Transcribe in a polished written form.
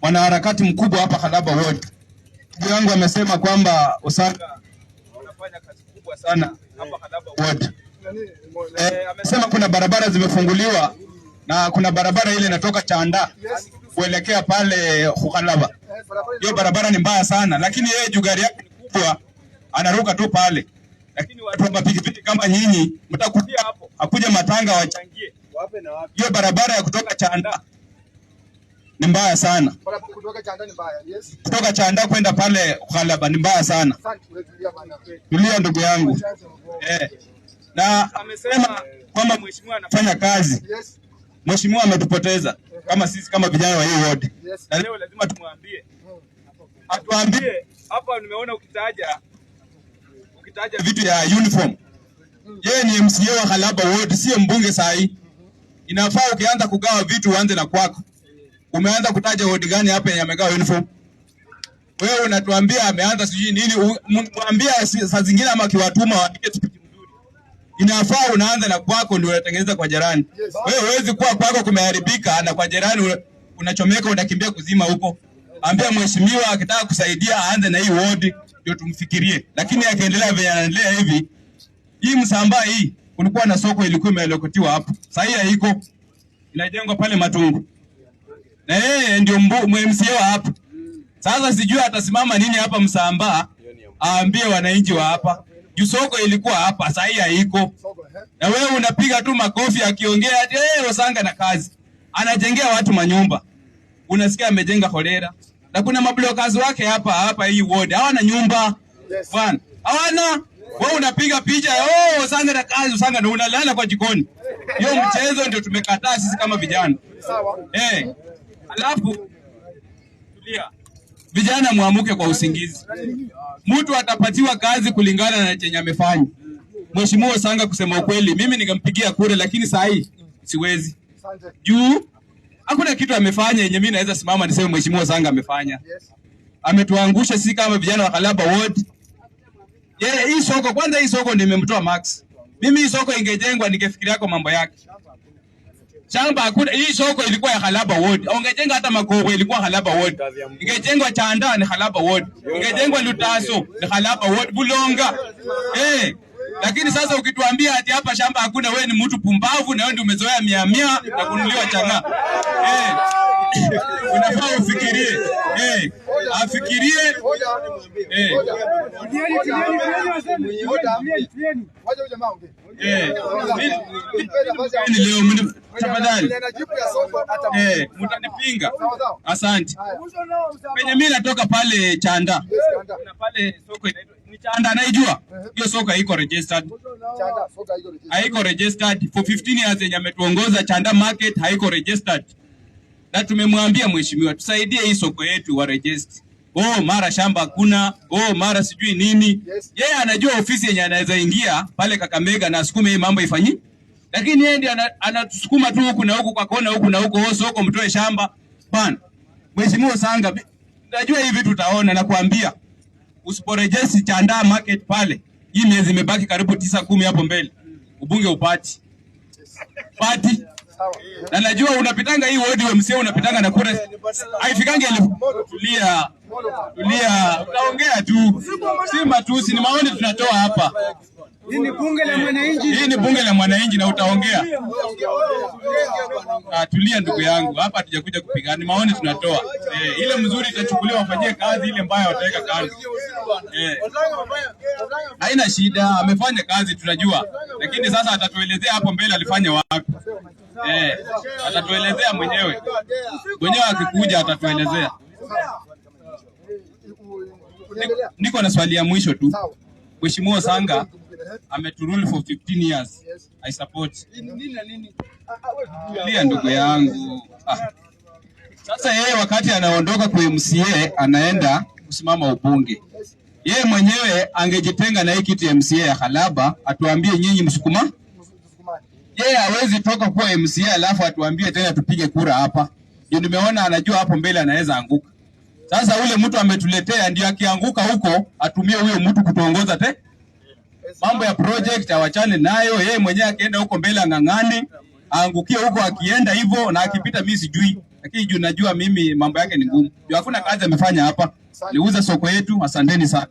mwanaharakati mkubwa hapa Khalaba Ward. Ndugu yangu amesema kwamba Osanga anafanya kazi kubwa sana hapa Khalaba Ward. Amesema kuna barabara zimefunguliwa na kuna barabara ile inatoka Chanda kuelekea pale Khalaba. Hiyo barabara ni mbaya sana, lakini yeye juu gari yake ni kubwa anaruka tu pale. Lakini watu wa pikipiki kama nyinyi mtakutia hapo, akuja matanga wachangie. Hiyo barabara ya kutoka Chanda ni mbaya sana. Kutoka Chanda ni mbaya. Yes. Kutoka Chanda kwenda pale Khalaba ni mbaya sana. Tulia ndugu yangu. Na amesema kwamba mheshimiwa anafanya kazi. Yes. Mheshimiwa ametupoteza kama sisi kama vijana wa hii ward. Yes. Na leo lazima tumwambie. Atuambie hapa nimeona ukitaja vitu ya uniform. Yeye ni MCA wa Khalaba Ward, sio mbunge sahi. Inafaa ukianza kugawa vitu uanze na kwako. Umeanza kutaja ward gani hapa yenye amegawa uniform? Wewe unatuambia ameanza sijui nini, mwambia saa zingine ama kiwatuma waandike speech mzuri. Inafaa unaanza na kwako ndio unatengeneza kwa jirani. Wewe huwezi kuwa kwako kumeharibika na kwa jirani unachomeka unakimbia kuzima huko. Ambia mheshimiwa akitaka kusaidia aanze na hii ward ndio tumfikirie. Lakini akiendelea vile anaendelea hivi, hii Msambaa hii kulikuwa na soko ilikuwa imelokotiwa hapo. Sasa hii haiko. Inajengwa pale Matungu. Na yeye ndio MCA wa hapa. Sasa sijui atasimama nini hapa Msambaa aambie wananchi wa hapa. Juu soko ilikuwa hapa, sasa hii haiko. Na wewe unapiga tu makofi akiongea ati Osanga na kazi. Anajengea watu manyumba. Unasikia amejenga Holera. Na kuna mablockers wake hapa hii ward. Hawana nyumba. Bwana. Hawana. Wewe unapiga picha, Osanga na kazi, Osanga ndio unalala kwa jikoni. Hiyo mchezo ndio tumekataa sisi kama vijana. Sawa. Alafu tulia. Vijana muamuke kwa usingizi. Mtu atapatiwa kazi kulingana na chenye amefanya. Mheshimiwa Osanga kusema ukweli, mimi ningempigia kura lakini saa hii siwezi. Juu hakuna kitu amefanya yenye mimi naweza simama niseme Mheshimiwa Osanga amefanya. Ametuangusha sisi kama vijana wa Khalaba Ward. Hii soko kwanza, hii soko nimemtoa Max. Mimi hii soko ingejengwa ningefikiria kwa mambo yake. Shamba hakuna, hii soko ilikuwa ya Khalaba Ward. Ungejenga hata Magogo ilikuwa Khalaba Ward. Ingejengwa Chanda ni Khalaba Ward. Ingejengwa Lutaso ni Khalaba Ward. Bulonga. Lakini sasa ukituambia ati hapa shamba hakuna, wewe ni mtu pumbavu na wewe ndio umezoea 100 na kununuliwa changa. Unafaa ufikirie. Afikirie. Leo mimi tafadhali. Mtanipinga. Asante. Penye mimi natoka pale Chanda. Na pale soko ni Chanda naijua. Hiyo soko haiko registered. Haiko registered for 15 years yenye ametuongoza. Chanda market haiko registered. Na tumemwambia mheshimiwa tusaidie hii soko yetu wa register. Mara shamba hakuna, mara sijui nini. Yeye anajua ofisi yenye anaweza ingia pale Kakamega na asukume hii mambo ifanyi. Lakini yeye ndiye anatusukuma tu huku na huku kwa kona huku na huko, soko mtoe shamba. Bana. Mheshimiwa Osanga, najua hivi tutaona na kuambia usiporejesi Chanda market pale. Hii miezi imebaki karibu 9-10 hapo mbele. Ubunge upati. Pati. Na najua unapitanga hii ward MCA unapitanga na kura. Haifikange tulia. Utaongea tu. Si matusi, ni maoni tunatoa hapa. Hii ni bunge la mwananchi. Hii ni bunge la mwananchi na utaongea. Tulia ndugu yangu. Hapa hatujakuja kupigana. Ni maoni tunatoa. Ile mzuri itachukuliwa wafanyie kazi, ile mbaya wataweka kazi. Haina shida, amefanya kazi tunajua. Lakini sasa atatuelezea hapo mbele alifanya wapi. Atatuelezea mwenyewe. Mwenyewe akikuja atatuelezea. Niko na swali ya mwisho tu. Mheshimiwa Osanga ameturule for 15 years. I support. Ndio ndugu yangu. Sasa yeye wakati anaondoka kwa MCA anaenda kusimama ubunge. Yeye mwenyewe angejitenga na hii kiti ya MCA ya Khalaba, atuambie nyinyi msukuma. Yeye hawezi toka kuwa MCA alafu atuambie tena tupige kura hapa. Ndio nimeona anajua hapo mbele anaweza anguka. Sasa ule mtu ametuletea ndio akianguka huko atumie huyo mtu kutuongoza te. Mambo ya project awachane nayo, yeye mwenyewe akienda huko mbele angangani. aangukie huko akienda hivyo na akipita mimi sijui. Lakini juu najua mimi mambo yake ni ngumu. Juu hakuna kazi amefanya hapa. Liuza soko yetu. Asanteni sana.